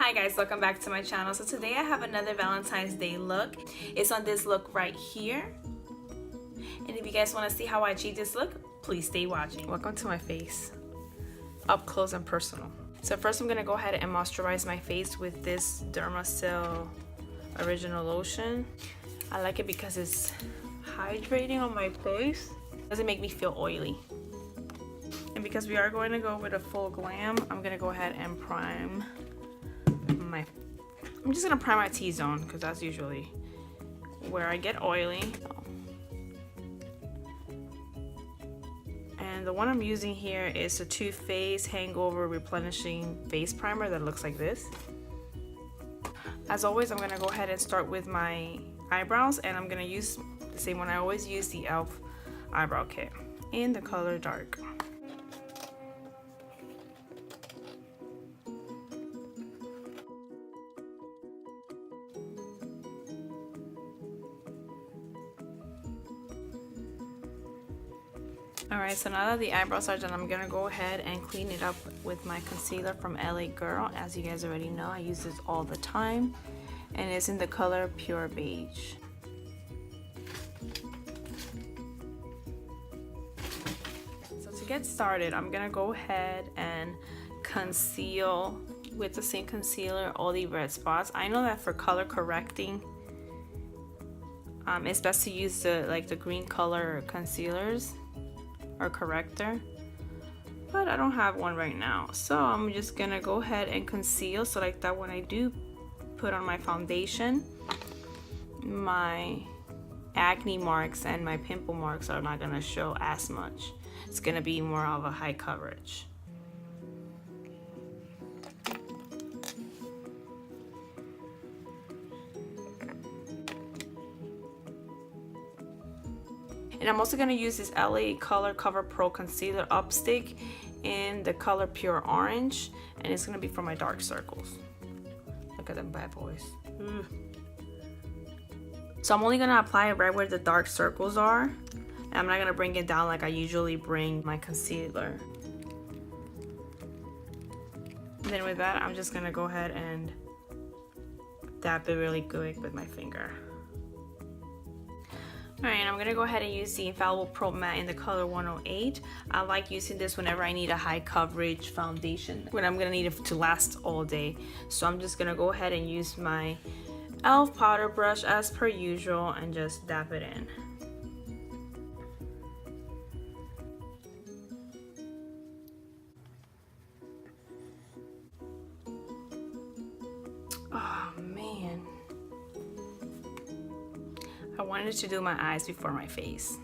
Hi guys, welcome back to my channel. So today I have another Valentine's Day look. It's on this look right here. And if you guys want to see how I achieve this look, please stay watching. Welcome to my face, up close and personal. So first I'm going to go ahead and moisturize my face with this Dermacell Original Lotion. I like it because it's hydrating on my face. It doesn't make me feel oily. And because we are going to go with a full glam, I'm going to go ahead and prime I'm just gonna prime my T-zone because that's usually where I get oily. And the one I'm using here is the Too Faced Hangover Replenishing Face Primer that looks like this. As always, I'm gonna go ahead and start with my eyebrows, and I'm gonna use the same one I always use, the e.l.f. eyebrow kit in the color dark. Alright, so now that the eyebrows are done, I'm gonna go ahead and clean it up with my concealer from LA Girl. As you guys already know, I use this all the time, and it's in the color Pure Beige. So to get started, I'm gonna go ahead and conceal with the same concealer all the red spots. I know that for color correcting, it's best to use the green color concealers or corrector, but I don't have one right now, so I'm just gonna go ahead and conceal so like that when I do put on my foundation, my acne marks and my pimple marks are not gonna show as much. It's gonna be more of a high coverage. And I'm also going to use this LA Color Cover Pro Concealer Upstick in the color Pure Orange. And it's going to be for my dark circles. Look at them bad boys. So I'm only going to apply it right where the dark circles are. And I'm not going to bring it down like I usually bring my concealer. And then with that, I'm just going to go ahead and dab it really good with my finger. Alright, I'm going to go ahead and use the Infallible Pro Matte in the color 108. I like using this whenever I need a high coverage foundation, when I'm going to need it to last all day. So I'm just going to go ahead and use my e.l.f. powder brush as per usual and just dab it in. Oh man. I wanted to do my eyes before my face.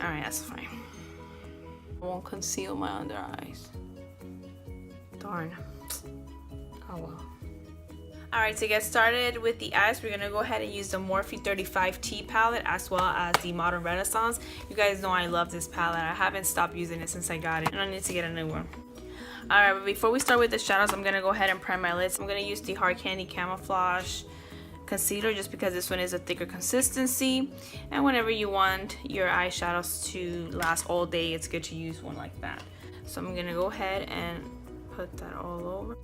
Alright, that's fine. I won't conceal my under eyes. Darn. Oh well. Alright, to get started with the eyes, we're gonna go ahead and use the Morphe 35T palette as well as the Modern Renaissance. You guys know I love this palette. I haven't stopped using it since I got it, and I need to get a new one. Alright, but before we start with the shadows, I'm gonna go ahead and prime my lids. I'm gonna use the Hard Candy Camouflage concealer just because this one is a thicker consistency, and whenever you want your eyeshadows to last all day, it's good to use one like that. So I'm gonna go ahead and put that all over.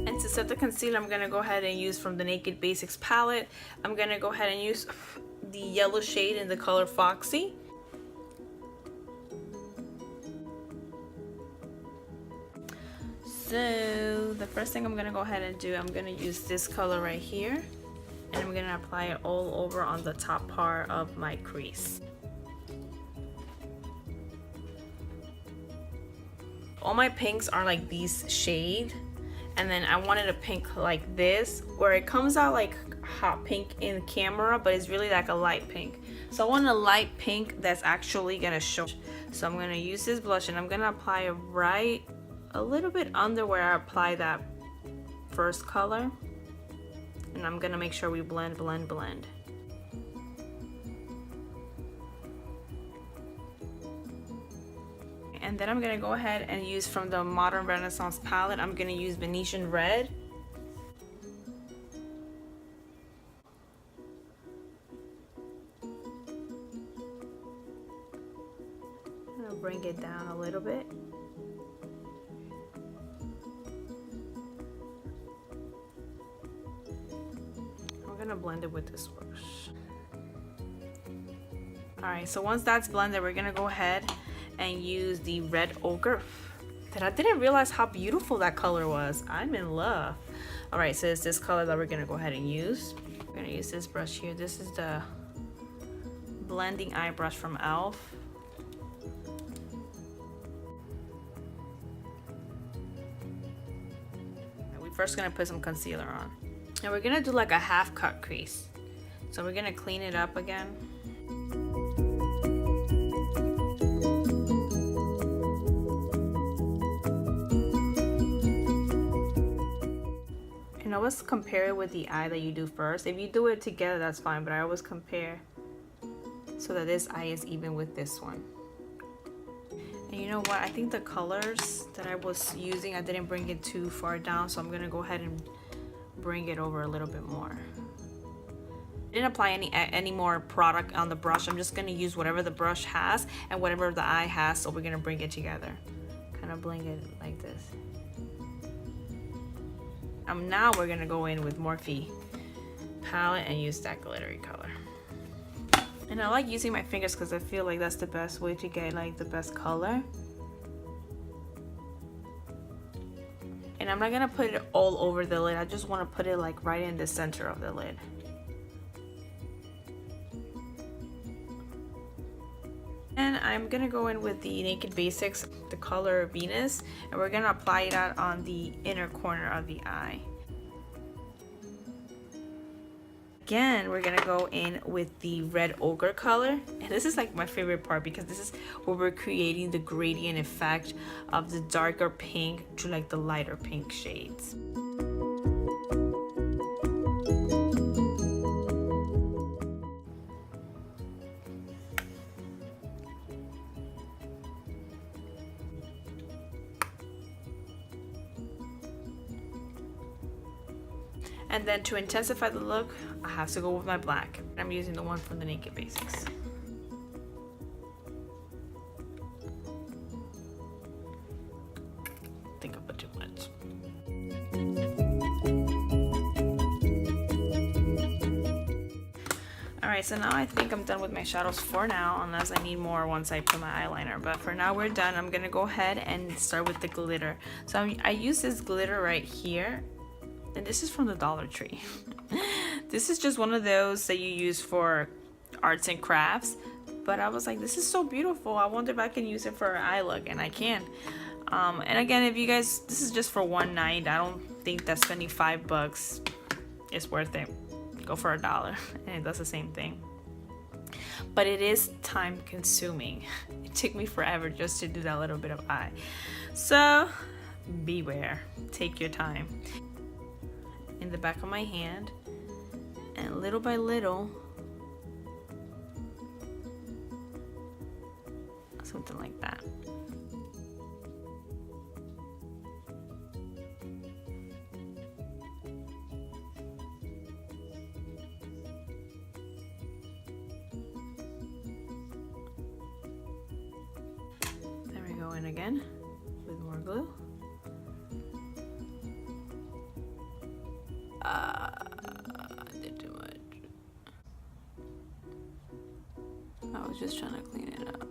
And to set the concealer, I'm gonna go ahead and use from the Naked Basics palette. I'm gonna go ahead and use the yellow shade in the color Foxy. So the first thing I'm gonna go ahead and do, I'm gonna use this color right here, and I'm gonna apply it all over on the top part of my crease. All my pinks are like these shade, and then I wanted a pink like this where it comes out like hot pink in camera, but it's really like a light pink. So I want a light pink that's actually gonna show. So I'm gonna use this blush and I'm gonna apply it right a little bit under where I apply that first color, and I'm gonna make sure we blend. And then I'm gonna go ahead and use from the Modern Renaissance palette, I'm gonna use Venetian Red. bring it down a little bit. I'm gonna blend it with this brush. Alright, so once that's blended, we're gonna go ahead and use the red ochre. That I didn't realize how beautiful that color was. I'm in love. Alright, so it's this color that we're gonna go ahead and use. We're gonna use this brush here. This is the blending eye brush from e.l.f. We're first gonna put some concealer on. And we're gonna do like a half cut crease. So we're gonna clean it up again. And always compare it with the eye that you do first. If you do it together, that's fine, but I always compare so that this eye is even with this one. And you know what? I think the colors that I was using, I didn't bring it too far down, so I'm gonna go ahead and bring it over a little bit more. I didn't apply any more product on the brush. I'm just gonna use whatever the brush has and whatever the eye has, so we're gonna bring it together. Kind of bling it like this. Now we're gonna go in with Morphe palette and use that glittery color. And I like using my fingers because I feel like that's the best way to get like the best color. And I'm not gonna put it all over the lid. I just want to put it like right in the center of the lid. And I'm gonna go in with the Naked Basics, the color Venus, and we're gonna apply that on the inner corner of the eye. Again, we're gonna go in with the red ochre color, and this is like my favorite part because this is where we're creating the gradient effect of the darker pink to like the lighter pink shades. And then to intensify the look, I have to go with my black. I'm using the one from the Naked Basics. I think I put too much. Alright, so now I think I'm done with my shadows for now, unless I need more once I put my eyeliner. But for now we're done. I'm gonna go ahead and start with the glitter. So I use this glitter right here. And this is from the Dollar Tree. This is just one of those that you use for arts and crafts. But I was like, this is so beautiful. I wonder if I can use it for an eye look, and I can. And again, if you guys, this is just for one night. I don't think that spending $5 is worth it. Go for $1 and it does the same thing. But it is time consuming. It took me forever just to do that little bit of eye. So beware, take your time. In the back of my hand, and little by little, something like that. There we go in again with more glue. I did too much. I was just trying to clean it up.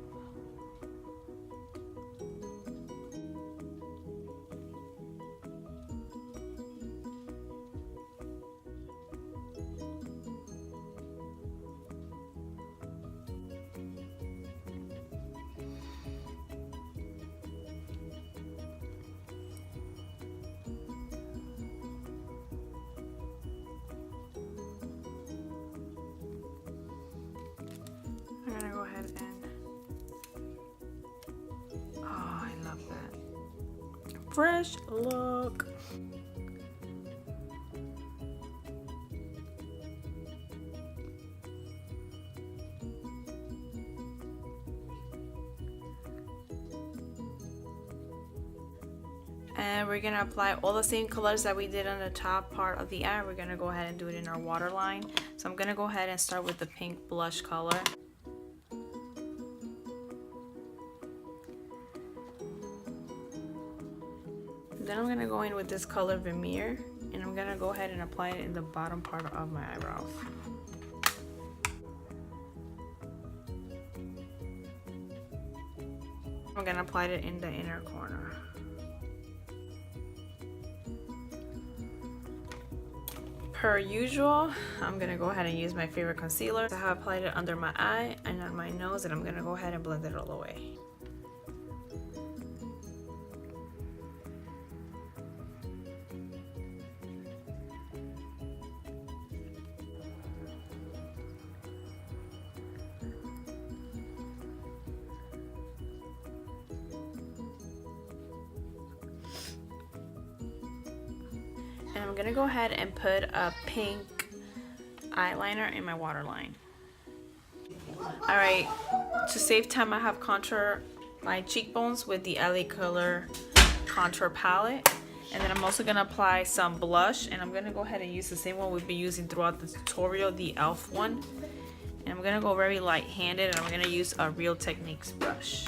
I'm gonna go ahead and, oh, I love that. Fresh look. And we're gonna apply all the same colors that we did on the top part of the eye. We're gonna go ahead and do it in our waterline. So I'm gonna go ahead and start with the pink blush color. Then I'm gonna go in with this color Vermeer, and I'm gonna go ahead and apply it in the bottom part of my eyebrows. I'm gonna apply it in the inner corner. Per usual, I'm gonna go ahead and use my favorite concealer. I have applied it under my eye and on my nose, and I'm gonna go ahead and blend it all away. And I'm gonna go ahead and put a pink eyeliner in my waterline. Alright, to save time, I have contour my cheekbones with the LA Color contour palette. And then I'm also gonna apply some blush, and I'm gonna go ahead and use the same one we've been using throughout the tutorial, the e.l.f. one. And I'm gonna go very light-handed, and I'm gonna use a Real Techniques brush.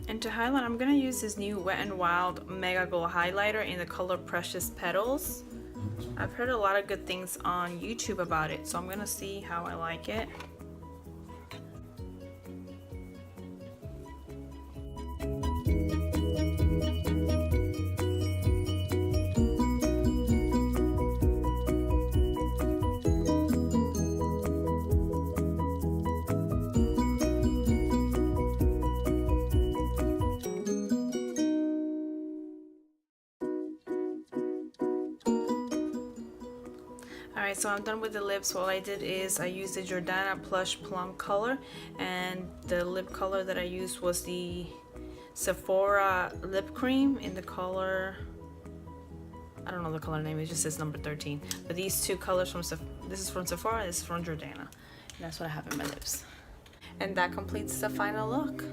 And to highlight, I'm gonna use this new Wet n Wild Mega Glow highlighter in the color Precious Petals. I've heard a lot of good things on YouTube about it, so I'm gonna see how I like it. Alright, so I'm done with the lips. What I did is I used the Jordana Plush Plum color, and the lip color that I used was the Sephora lip cream in the color, I don't know the color name, it just says number 13. But these two colors from this is from Sephora, this is from Jordana. And that's what I have in my lips. And that completes the final look.